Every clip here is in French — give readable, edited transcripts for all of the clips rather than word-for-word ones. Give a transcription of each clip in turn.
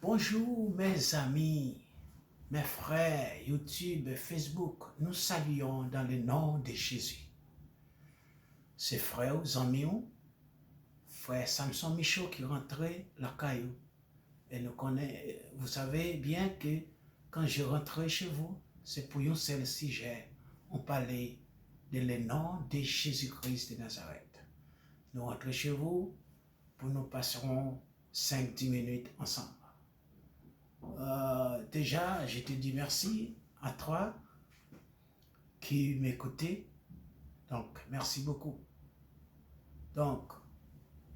Bonjour mes amis, mes frères, YouTube et Facebook, nous saluons dans le nom de Jésus. C'est frère amis, frère Samson Michaud qui rentrait la caillou. Et vous savez bien que quand je rentrais chez vous, c'est pour un seul sujet. On parlait de le nom de Jésus-Christ de Nazareth. Nous rentrons chez vous pour nous passerons 5-10 minutes ensemble. Déjà, je te dis merci à toi qui m'écoutais. Donc, merci beaucoup. Donc,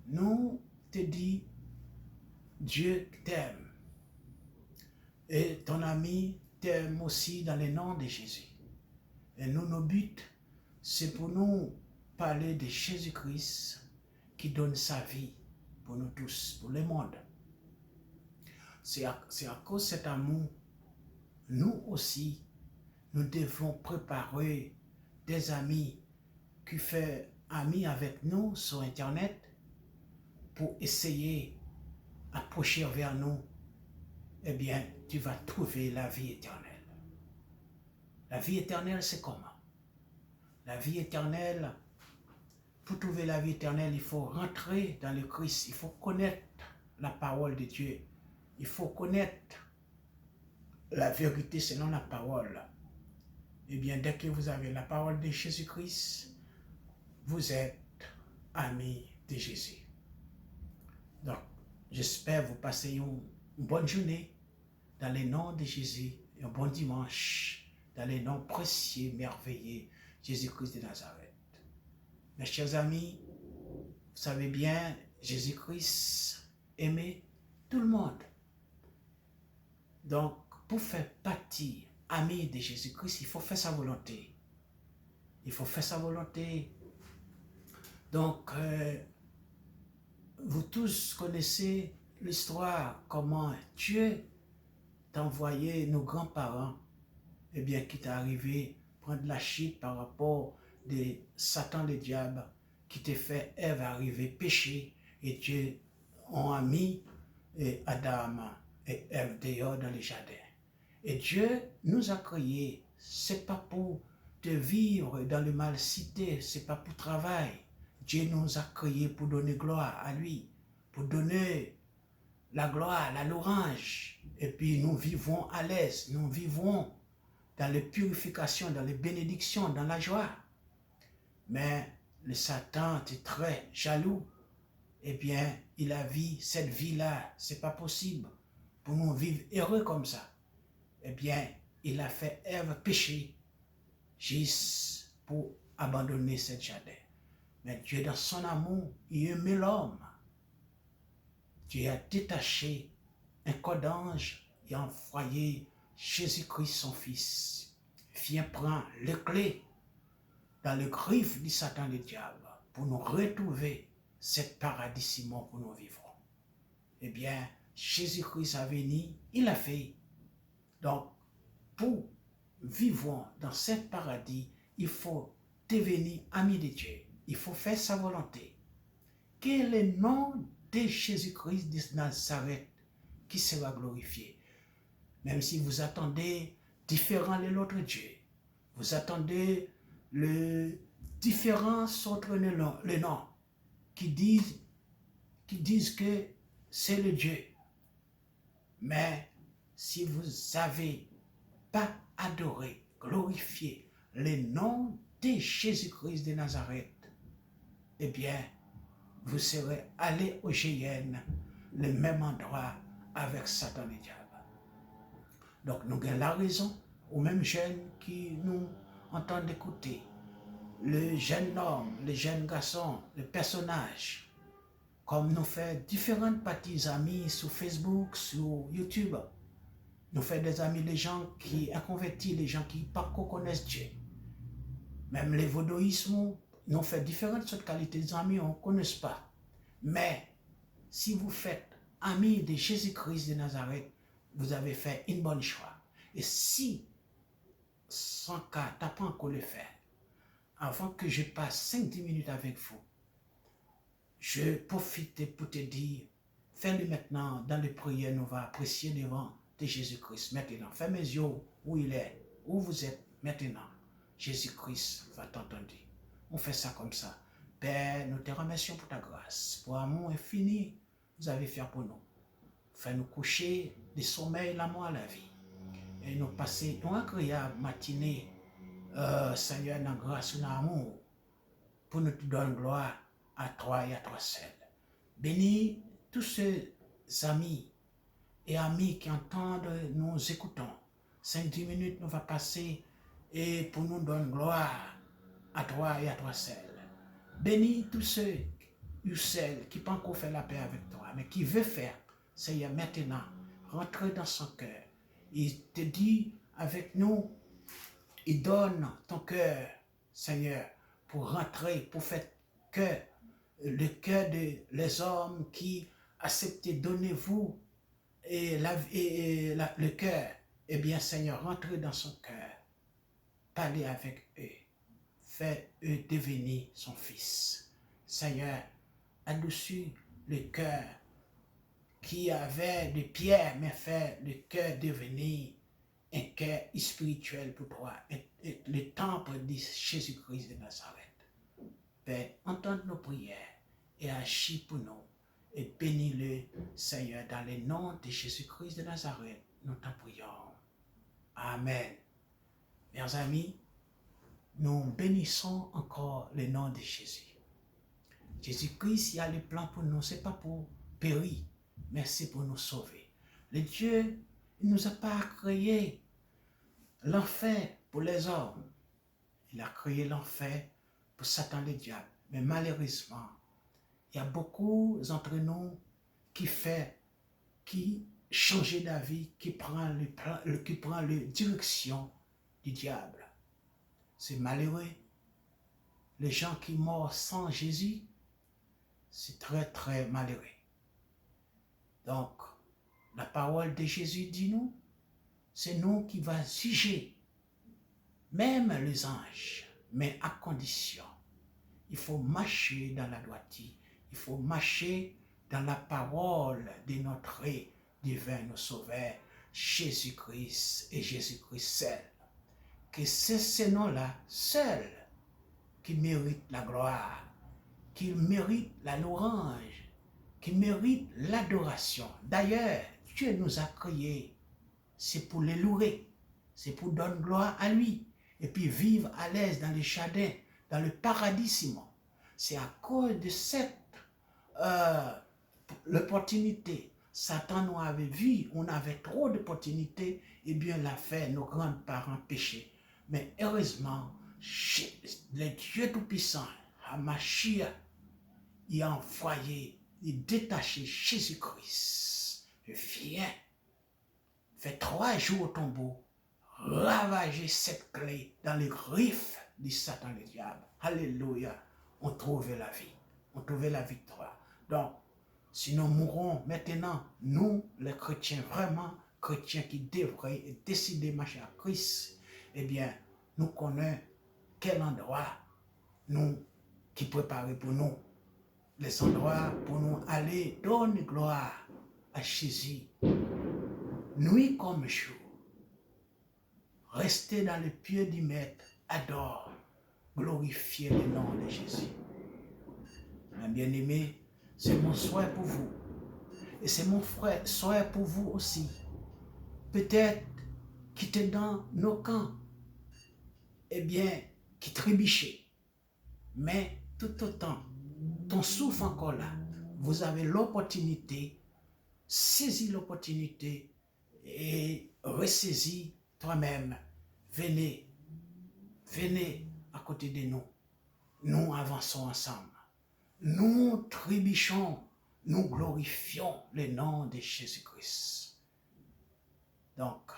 nous te dit, Dieu t'aime. Et ton ami t'aime aussi dans le nom de Jésus. Et nous, nos buts, c'est pour nous parler de Jésus-Christ qui donne sa vie pour nous tous, pour le monde. C'est à cause de cet amour, nous aussi, nous devons préparer des amis qui font amis avec nous sur Internet pour essayer d'approcher vers nous. Eh bien, tu vas trouver la vie éternelle. La vie éternelle, c'est comment? La vie éternelle, pour trouver la vie éternelle, il faut rentrer dans le Christ, il faut connaître la parole de Dieu, il faut connaître la vérité selon la parole. Eh bien, dès que vous avez la parole de Jésus-Christ, vous êtes amis de Jésus. Donc, j'espère vous passer une bonne journée dans le nom de Jésus et un bon dimanche dans le nom précieux, merveilleux, Jésus-Christ de Nazareth. Mes chers amis, vous savez bien, Jésus-Christ aimait tout le monde. Donc, pour faire partie ami de Jésus-Christ, il faut faire sa volonté. Il faut faire sa volonté. Donc, vous tous connaissez l'histoire, comment Dieu t'a envoyé nos grands-parents, eh bien, qui t'est arrivé prendre la chute par rapport de Satan le diable, qui t'a fait Ève arriver péché, et Dieu a mis Adam et Ève dehors dans le jardin. Et Dieu nous a créés, c'est pas pour te vivre dans le mal cité, c'est pas pour travail. Dieu nous a créés pour donner gloire à lui, pour donner la gloire, la louange. Et puis nous vivons à l'aise, nous vivons dans les purifications, dans les bénédictions, dans la joie. Mais le Satan est très jaloux. Eh bien, il a vu cette vie-là, c'est pas possible pour nous vivre heureux comme ça. Eh bien, il a fait Ève pécher juste pour abandonner cette jardin. Mais Dieu, dans son amour, il aimait l'homme. Dieu a détaché un corps d'ange et a envoyé Jésus-Christ, son Fils. Viens prendre les clés dans le griffe du Satan le diable pour nous retrouver cet paradis ciment où nous vivrons. Eh bien, Jésus-Christ a venu, il a fait. Donc, pour vivre dans ce paradis, il faut devenir ami de Dieu. Il faut faire sa volonté. Quel est le nom de Jésus-Christ de Nazareth qui sera glorifié? Même si vous attendez différents de l'autre Dieu, vous attendez le différence entre les noms qui disent que c'est le Dieu. Mais si vous n'avez pas adoré, glorifié le nom de Jésus-Christ de Nazareth, eh bien, vous serez allé au GN, le même endroit avec Satan et diable. Donc, nous avons la raison, aux mêmes jeunes qui nous entendent écouter, le jeune homme, le jeune garçon, le personnage, comme nous faisons différentes parties amis sur Facebook, sur YouTube. Nous faisons des amis, les gens qui ont converti, les gens qui pas connaissent Dieu. Même les vaudouismes, nous faisons différentes sortes de qualités d'amis, on ne connaît pas. Mais si vous faites amis de Jésus-Christ de Nazareth, vous avez fait une bonne choix. Et si, sans cas, tu n'as pas encore le faire, avant que je passe 5-10 minutes avec vous, je profite pour te dire, Fais-le maintenant dans les prières, nous va apprécier devant de Jésus-Christ maintenant. Fais mes yeux où il est, où vous êtes maintenant. Jésus-Christ va t'entendre. On fait ça comme ça. Père, nous te remercions pour ta grâce, pour l'amour infini que vous avez fait pour nous. Fais-nous coucher du sommeil, l'amour à la vie. Et nous passer une agréable matinée, Seigneur, dans la grâce et dans l'amour, pour nous te donner gloire à toi et à toi seul. Bénis tous ces amis et amis qui entendent, nous écoutons. 5-10 minutes nous va passer et pour nous donner gloire à toi et à toi seul. Bénis tous ceux ou celles qui n'ont pas encore fait la paix avec toi, mais qui veulent faire, Seigneur, maintenant, rentrer dans son cœur. Il te dit avec nous, il donne ton cœur, Seigneur, pour rentrer, pour faire que le cœur des hommes qui acceptent de donner vous et le cœur, eh bien, Seigneur, rentrez dans son cœur, parlez avec eux, fais-eux devenir son fils. Seigneur, adoucis le cœur qui avait de pierre, mais fait le cœur devenir un cœur spirituel pour toi, et le temple de Jésus-Christ de Nazareth. Père, entends nos prières et agis pour nous. Et bénis-le, Seigneur, dans le nom de Jésus-Christ de Nazareth, nous t'en prions. Amen. Mes amis, nous bénissons encore le nom de Jésus. Jésus-Christ, il a le plan pour nous, ce n'est pas pour périr, mais c'est pour nous sauver. Le Dieu, il ne nous a pas créé l'enfer pour les hommes. Il a créé l'enfer pour Satan le diable. Mais malheureusement, il y a beaucoup d'entre nous qui changent d'avis, qui prennent la direction du diable. C'est malheureux. Les gens qui meurent sans Jésus, c'est très très malheureux. Donc, la parole de Jésus dit nous, c'est nous qui va juger, même les anges, mais à condition. Il faut marcher dans la droiture, il faut marcher dans la parole de notre divin nous sauveur, Jésus-Christ et Jésus-Christ seul. Que c'est ce nom-là seul qui mérite la gloire, qui mérite la louange, qui mérite l'adoration. D'ailleurs, Dieu nous a créés, c'est pour les louer, c'est pour donner gloire à lui, et puis vivre à l'aise dans les jardins, dans le paradis Simon. C'est à cause de cette l'opportunité. Satan nous avait vu, on avait trop d'opportunités, et bien l'a fait nos grands-parents péchés. Mais heureusement, le Dieu Tout-Puissant, Hamashia, il a envoyé, il détaché Jésus-Christ. Viens, fait 3 jours au tombeau, ravager cette clé dans les griffes du Satan le diable. Alléluia, on trouvait la vie, on trouvait la victoire. Donc, si nous mourons maintenant, nous, les chrétiens, vraiment chrétiens qui devraient décider de marcher à Christ, eh bien, nous connaissons quel endroit nous qui préparé pour nous. Les endroits pour nous aller donner gloire à Jésus. Nuit comme jour. Restez dans le pied du Maître, adore, glorifiez le nom de Jésus. Mes bien-aimés, c'est mon souhait pour vous. Et c'est mon souhait pour vous aussi. Peut-être qui étaient dans nos camps, eh bien, qui trébuchaient. Mais tout autant, ton souffle encore là, vous avez l'opportunité, saisis l'opportunité et ressaisis toi-même. Venez, venez à côté de nous. Nous avançons ensemble. Nous trébuchons, nous glorifions le nom de Jésus-Christ. Donc,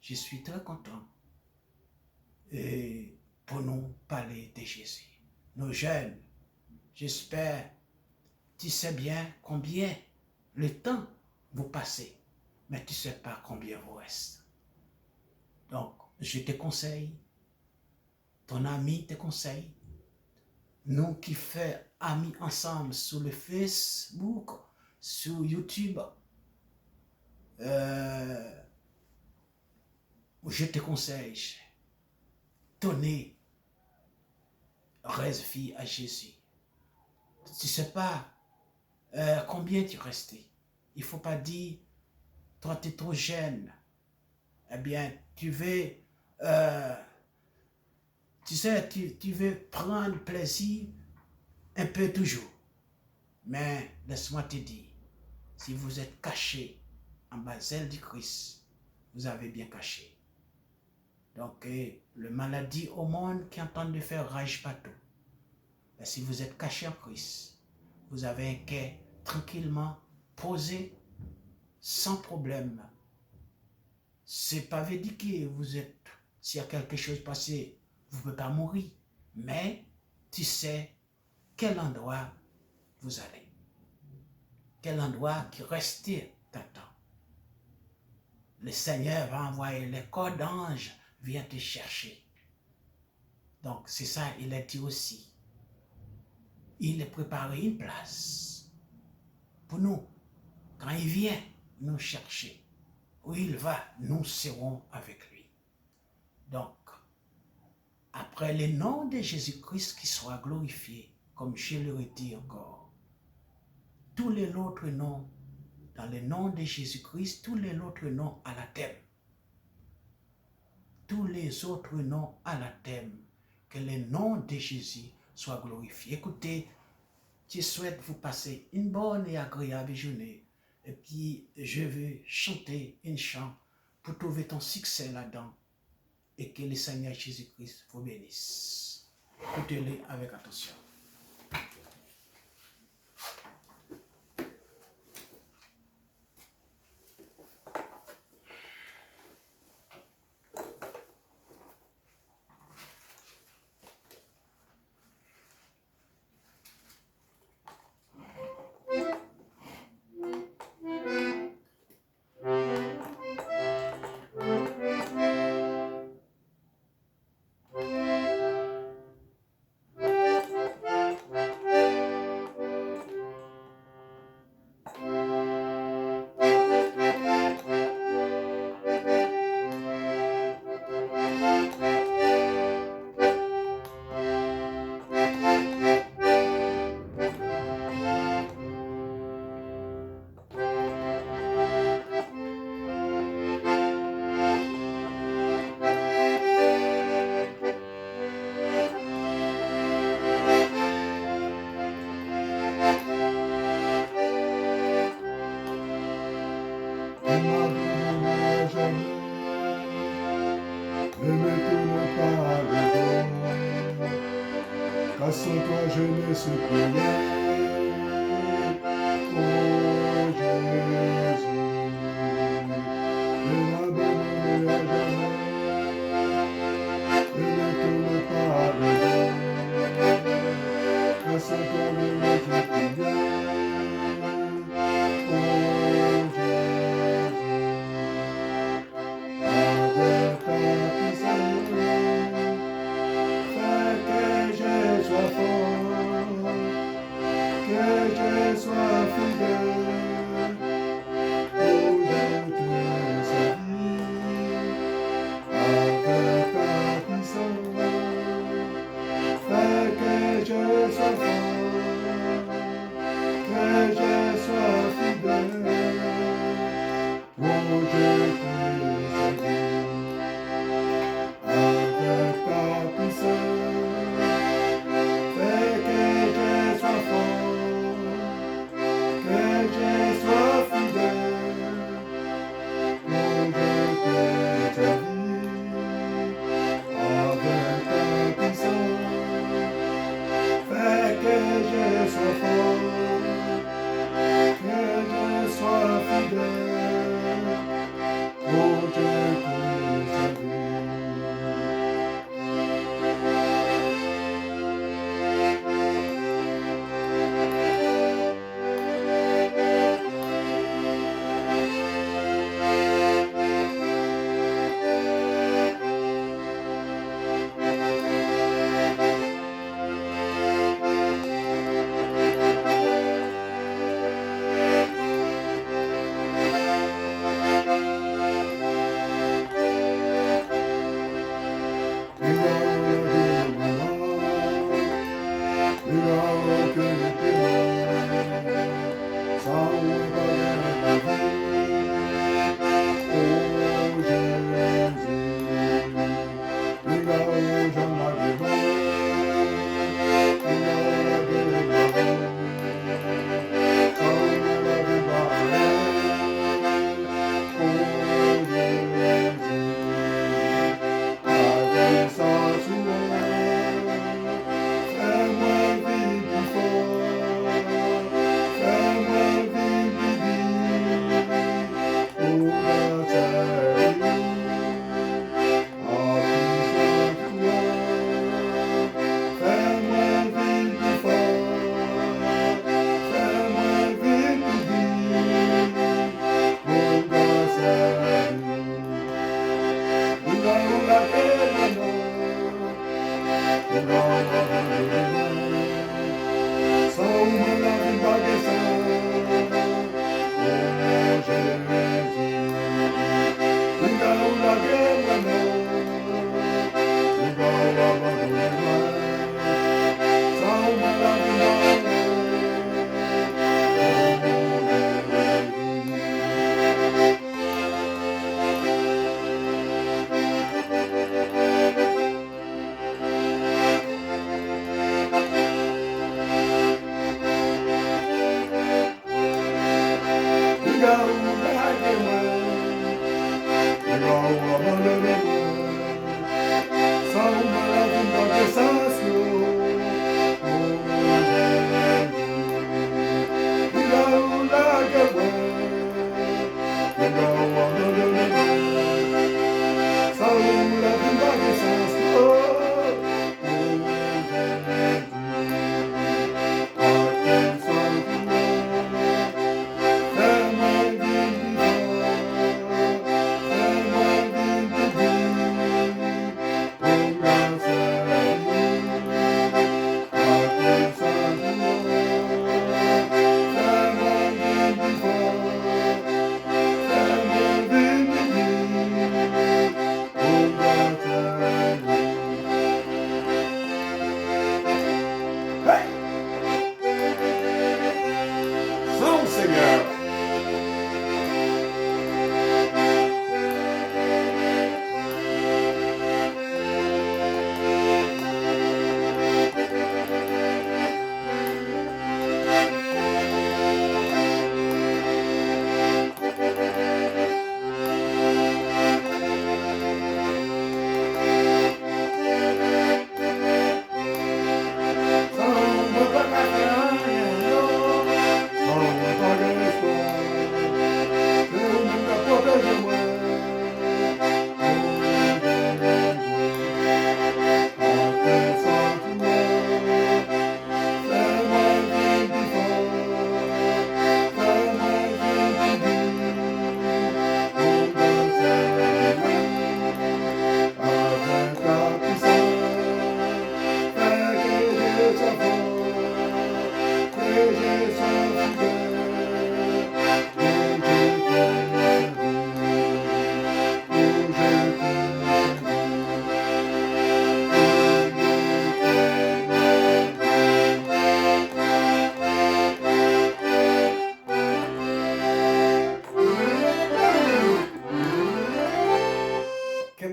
je suis très content pour nous parler de Jésus. Nos jeunes, j'espère, tu sais bien combien le temps vous passez, mais tu ne sais pas combien vous reste. Donc, je te conseille, ton ami te conseille, nous qui faisons amis ensemble sur le Facebook, sur YouTube, je te conseille, donner reste vie à Jésus. Tu ne sais pas combien tu restais. Il ne faut pas dire, toi tu es trop jeune. Eh bien, tu veux, tu sais, tu veux prendre plaisir un peu toujours. Mais laisse-moi te dire, si vous êtes caché en bas zèle du Christ, vous avez bien caché. Donc, le maladie au monde qui entend de faire rage partout. Mais si vous êtes caché en Christ, vous avez un cœur tranquillement posé, sans problème. C'est pas veut dire que vous êtes, s'il y a quelque chose passé, vous ne pouvez pas mourir. Mais tu sais quel endroit vous allez. Quel endroit qui reste t'attend. Le Seigneur va envoyer les corps d'anges, viens te chercher. Donc c'est ça, il a dit aussi. Il a préparé une place pour nous. Quand il vient nous chercher, où il va, nous serons avec lui. Donc, après le nom de Jésus-Christ qui soit glorifié, comme je le redis encore, tous les autres noms, dans le nom de Jésus-Christ, tous les autres noms à la thème. Tous les autres noms à la thème. Que le nom de Jésus soit glorifié. Écoutez, je souhaite vous passer une bonne et agréable journée. Et puis, je veux chanter une chant pour trouver ton succès là-dedans. Et que le Seigneur Jésus-Christ vous bénisse. Écoutez-le avec attention. Ne me tourne pas le dos, car sans toi je ne suis plus rien. Oh Jésus, ne m'abandonne à jamais. Ne me tourne pas le dos, car sans toi je ne suis plus rien. Oh Jésus, avec ta puissance, fais que je sois fort.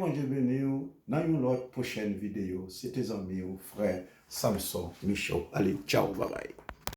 bon Dieu béni ou dans une autre prochaine vidéo. C'était amis ou frère Samson Michaud. Allez, ciao, bye bye.